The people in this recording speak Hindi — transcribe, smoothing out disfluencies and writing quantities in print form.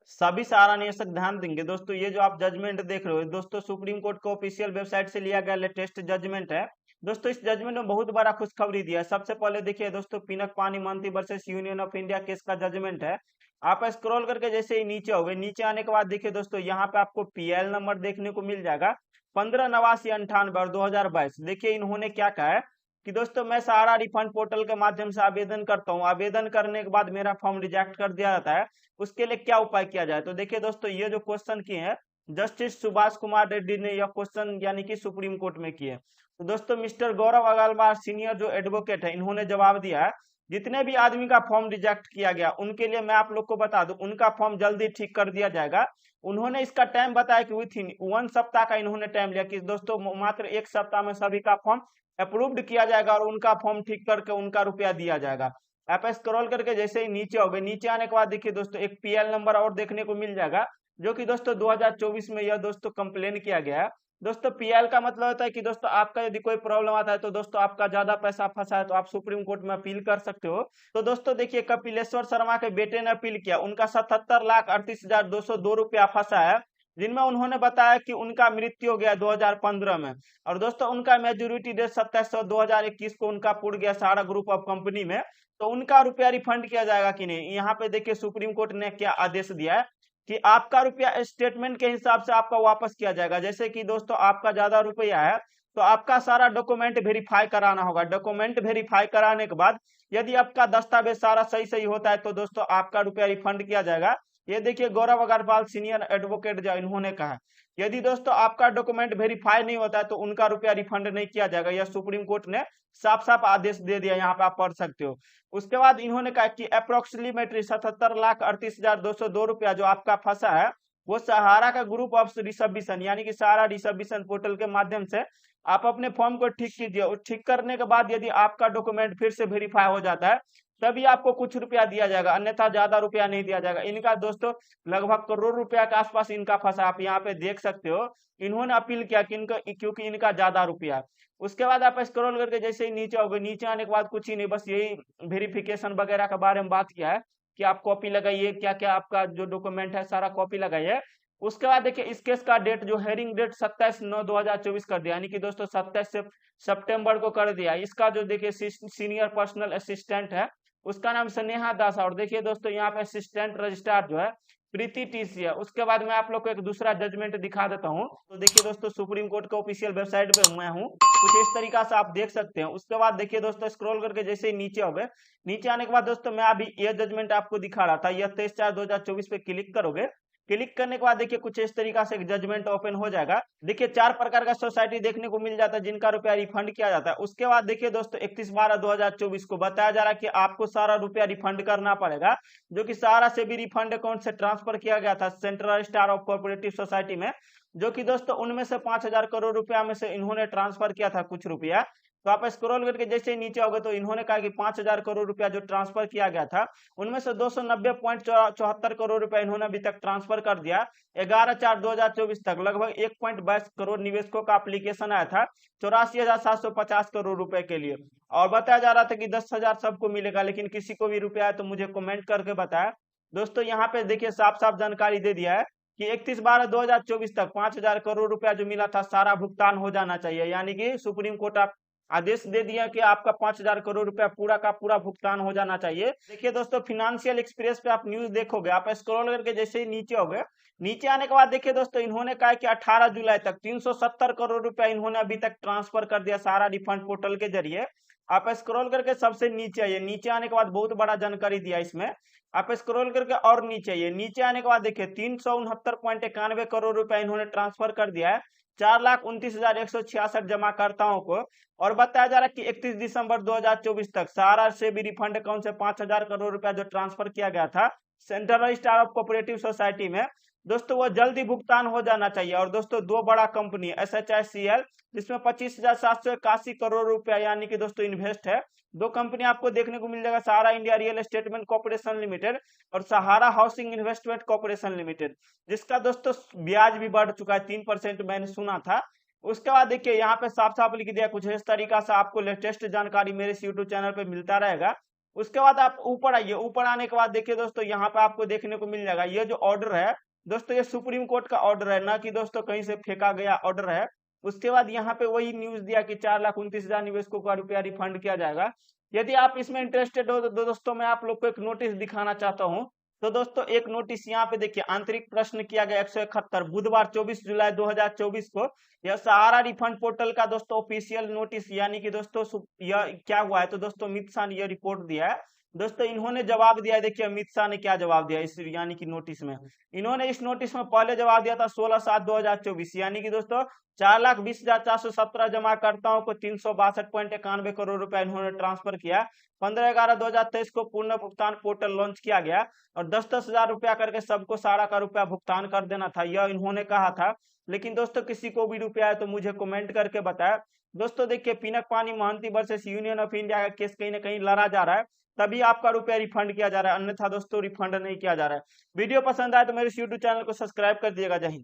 सभी सारा निवेशक ध्यान देंगे दोस्तों। ये जो आप जजमेंट देख रहे हो दोस्तों, सुप्रीम कोर्ट के ऑफिशियल वेबसाइट से लिया गया लेटेस्ट जजमेंट है दोस्तों। इस जजमेंट में बहुत बड़ा खुशखबरी दिया है। सबसे पहले देखिए दोस्तों, पिनक पानी मंत्री versus union of India case का जजमेंट है। आप स्क्रॉल करके जैसे ही नीचे हो गए, नीचे आने के बाद देखिए दोस्तों, यहाँ पे आपको पीएल नंबर देखने को मिल जाएगा 15 नवासी 98 और 2022। देखिए इन्होंने क्या कहा है कि दोस्तों, मैं सहारा रिफंड पोर्टल के माध्यम से आवेदन करता हूँ। आवेदन करने के बाद मेरा फॉर्म रिजेक्ट कर दिया जाता है, उसके लिए क्या उपाय किया जाए। तो देखिए दोस्तों, ये जो क्वेश्चन किए हैं जस्टिस सुभाष कुमार रेड्डी ने, यह क्वेश्चन यानी कि सुप्रीम कोर्ट में किए। तो दोस्तों, मिस्टर गौरव अग्रवाल सीनियर जो एडवोकेट है, इन्होंने जवाब दिया है जितने भी आदमी का फॉर्म रिजेक्ट किया गया उनके लिए मैं आप लोग को बता दूं, उनका फॉर्म जल्दी ठीक कर दिया जाएगा। उन्होंने इसका टाइम बताया कि विथ इन 1 सप्ताह का इन्होंने टाइम लिया कि दोस्तों मात्र 1 सप्ताह में सभी का फॉर्म अप्रूव्ड किया जाएगा और उनका फॉर्म ठीक करके उनका रुपया दिया जाएगा। आप स्क्रॉल करके जैसे ही नीचे हो गए, नीचे आने के बाद देखिए दोस्तों, एक पीएल नंबर और देखने को मिल जाएगा, जो कि दोस्तों 2024 में यह दोस्तों कंप्लेन किया गया है। दोस्तों पीएल का मतलब होता है कि दोस्तों आपका यदि कोई प्रॉब्लम आता है, तो दोस्तों आपका ज्यादा पैसा फंसा है, तो आप सुप्रीम कोर्ट में अपील कर सकते हो। तो दोस्तों देखिए, कपिलेश्वर शर्मा के बेटे ने अपील किया, उनका 77,38,202 रुपया फंसा है, जिनमें उन्होंने बताया कि उनका मृत्यु हो गया 2015 में। और दोस्तों उनका मेच्योरिटी डेट 27/2/2021 को उनका पुट गया सहारा ग्रुप ऑफ कंपनी में। तो उनका रुपया रिफंड किया जाएगा कि नहीं। यहाँ पे देखिए सुप्रीम कोर्ट ने क्या आदेश दिया है कि आपका रुपया स्टेटमेंट के हिसाब से आपका वापस किया जाएगा। जैसे कि दोस्तों आपका ज्यादा रुपया है, तो आपका सारा डॉक्यूमेंट वेरीफाई कराना होगा। डॉक्यूमेंट वेरीफाई कराने के बाद यदि आपका दस्तावेज सारा सही सही होता है, तो दोस्तों आपका रुपया रिफंड किया जाएगा। ये देखिए गौरव अग्रवाल सीनियर एडवोकेट जो इन्होंने कहा, यदि दोस्तों आपका डॉक्यूमेंट वेरीफाई नहीं होता है तो उनका रुपया रिफंड नहीं किया जाएगा। यह सुप्रीम कोर्ट ने साफ साफ आदेश दे दिया, यहाँ पे आप पढ़ सकते हो। उसके बाद इन्होंने कहा कि अप्रोक्सीमेटली 77,38,202 रुपया जो आपका फंसा है, वो सहारा का ग्रुप ऑफ रिसर्विशन यानी कि सहारा रिसर्विशन पोर्टल के माध्यम से आप अपने फॉर्म को ठीक कीजिए। और ठीक करने के बाद यदि आपका डॉक्यूमेंट फिर से वेरीफाई हो जाता है, तभी आपको कुछ रुपया दिया जाएगा, अन्यथा ज्यादा रुपया नहीं दिया जाएगा। इनका दोस्तों लगभग करोड़ रुपया के आसपास इनका फंसा, आप यहाँ पे देख सकते हो। इन्होंने अपील किया कि इनका, क्योंकि इनका ज्यादा रुपया। उसके बाद आप स्क्रॉल करके जैसे ही नीचे आओगे, नीचे आने के बाद कुछ ही नहीं, बस यही वेरिफिकेशन वगैरह के बारे में बात किया है कि आप कॉपी लगाइए, क्या क्या आपका जो डॉक्यूमेंट है सारा कॉपी लगाइए। उसके बाद देखिए इस केस का डेट जो हेयरिंग डेट 27/9/2024 कर दिया, यानी कि दोस्तों 27 सितंबर को कर दिया। इसका जो देखिए सीनियर पर्सनल असिस्टेंट है, उसका नाम स्नेहा दास है। और देखिए दोस्तों यहाँ पे असिस्टेंट रजिस्ट्रार जो है प्रीति टीसी है। उसके बाद मैं आप लोग को एक दूसरा जजमेंट दिखा देता हूँ। तो देखिए दोस्तों, सुप्रीम कोर्ट के ऑफिशियल वेबसाइट पे मैं हूँ, कुछ इस तरीका से आप देख सकते हैं। उसके बाद देखिए दोस्तों, स्क्रॉल करके जैसे ही नीचे हो गए, नीचे आने के बाद दोस्तों मैं अभी यह जजमेंट आपको दिखा रहा था, यह 23/4/2024 पे क्लिक करोगे। क्लिक करने के बाद देखिए कुछ इस तरीका से जजमेंट ओपन हो जाएगा। देखिए 4 प्रकार का सोसाइटी देखने को मिल जाता है जिनका रुपया रिफंड किया जाता है। उसके बाद देखिए दोस्तों 31/12/2024 को बताया जा रहा है कि आपको सारा रुपया रिफंड करना पड़ेगा, जो कि सहारा से भी रिफंड अकाउंट से ट्रांसफर किया गया था central star of cooperative society में, जो कि दोस्तों उनमें से 5,000 करोड़ रुपया में से इन्होंने ट्रांसफर किया था कुछ रुपया। तो आप स्क्रॉल करके जैसे ही नीचे आओगे, तो इन्होंने कहा कि 5,000 करोड़ रुपया जो ट्रांसफर किया गया था, उनमें से 290.74 करोड़ रुपया इन्होंने अभी तक ट्रांसफर कर दिया। 11/4/2024 तक लगभग 1.22 करोड़ निवेशकों का एप्लीकेशन आया था 84,750 करोड़ रुपए के लिए। और बताया जा रहा था कि 10,000 सबको मिलेगा, लेकिन किसी को भी रुपया है तो मुझे कमेंट करके बताया। दोस्तों यहाँ पे देखिए साफ साफ जानकारी दे दिया है कि 31/12/2024 तक 5,000 करोड़ रुपया जो मिला था सारा भुगतान हो जाना चाहिए। यानी कि सुप्रीम कोर्ट आदेश दे दिया कि आपका 5,000 करोड़ रुपया पूरा का पूरा भुगतान हो जाना चाहिए। देखिए दोस्तों, फिनेंशियल एक्सप्रेस पे आप न्यूज देखोगे, आप स्क्रॉल करके जैसे ही नीचे हो गए, नीचे आने के बाद देखिए दोस्तों इन्होंने कहा कि 18 जुलाई तक 370 करोड़ रुपया इन्होंने अभी तक ट्रांसफर कर दिया सारा रिफंड पोर्टल के जरिए। आप स्क्रॉल करके सबसे नीचे आइए, नीचे आने के बाद बहुत बड़ा जानकारी दिया इसमें। आप स्क्रॉल करके और नीचे आइए, नीचे आने के बाद देखिए 369.91 करोड़ रुपया इन्होंने ट्रांसफर कर दिया है 4,29,166 जमाकर्ताओं को। और बताया जा रहा है कि 31 दिसंबर 2024 तक सहारा से भी रिफंड अकाउंट से 5,000 करोड़ रुपया जो ट्रांसफर किया गया था central star of cooperative society में, दोस्तों वो जल्दी भुगतान हो जाना चाहिए। और दोस्तों दो बड़ा कंपनी SHICL, जिसमें 25,781 करोड़ रुपया यानी कि दोस्तों इन्वेस्ट है। दो कंपनी आपको देखने को मिल जाएगा, Sahara India Real Estate Corporation Limited और Sahara Housing Investment Corporation Limited, जिसका दोस्तों ब्याज भी बढ़ चुका है 3%, मैंने सुना था। उसके बाद देखिए यहाँ पे साफ साफ लिख दिया कुछ इस तरीका से आपको लेटेस्ट जानकारी मेरे यूट्यूब चैनल पे मिलता रहेगा। उसके बाद आप ऊपर आइए, ऊपर आने के बाद देखिए दोस्तों यहाँ पे आपको देखने को मिल जाएगा ये जो ऑर्डर है दोस्तों, ये सुप्रीम कोर्ट का ऑर्डर है, ना कि दोस्तों कहीं से फेंका गया ऑर्डर है। उसके बाद यहाँ पे वही न्यूज दिया कि 4,29,000 निवेशकों का रुपया रिफंड किया जाएगा। यदि आप इसमें इंटरेस्टेड हो तो दोस्तों मैं आप लोग को एक नोटिस दिखाना चाहता हूँ। तो दोस्तों एक नोटिस यहाँ पे देखिए, आंतरिक प्रश्न किया गया 171 बुधवार 24 जुलाई 2024 को, यह सहारा रिफंड पोर्टल का दोस्तों ऑफिशियल नोटिस, यानी कि दोस्तों यह क्या हुआ है, तो दोस्तों अमित शाह ने यह रिपोर्ट दिया है। दोस्तों इन्होंने जवाब दिया है, देखिए अमित शाह ने क्या जवाब दिया इस यानी कि नोटिस में। इन्होंने इस नोटिस में पहले जवाब दिया था 16/7/2024, यानी कि दोस्तों 4,20,417 जमाकर्ताओं को 362.91 करोड़ रुपया इन्होंने ट्रांसफर किया। 15/11/2023 को पूर्ण भुगतान पोर्टल लॉन्च किया गया और 10-10 हजार रुपया करके सबको सारा का रुपया भुगतान कर देना था, यह इन्होंने कहा था। लेकिन दोस्तों किसी को भी रुपया है तो मुझे कमेंट करके बताया। दोस्तों देखिए Pinak Pani Mohanty versus union of India का केस कहीं ना कहीं लड़ा जा रहा है, तभी आपका रुपया रिफंड किया जा रहा है, अन्यथा दोस्तों रिफंड नहीं किया जा रहा है। वीडियो पसंद आए तो मेरे यूट्यूब चैनल को सब्सक्राइब कर दिएगा। जय हिंद।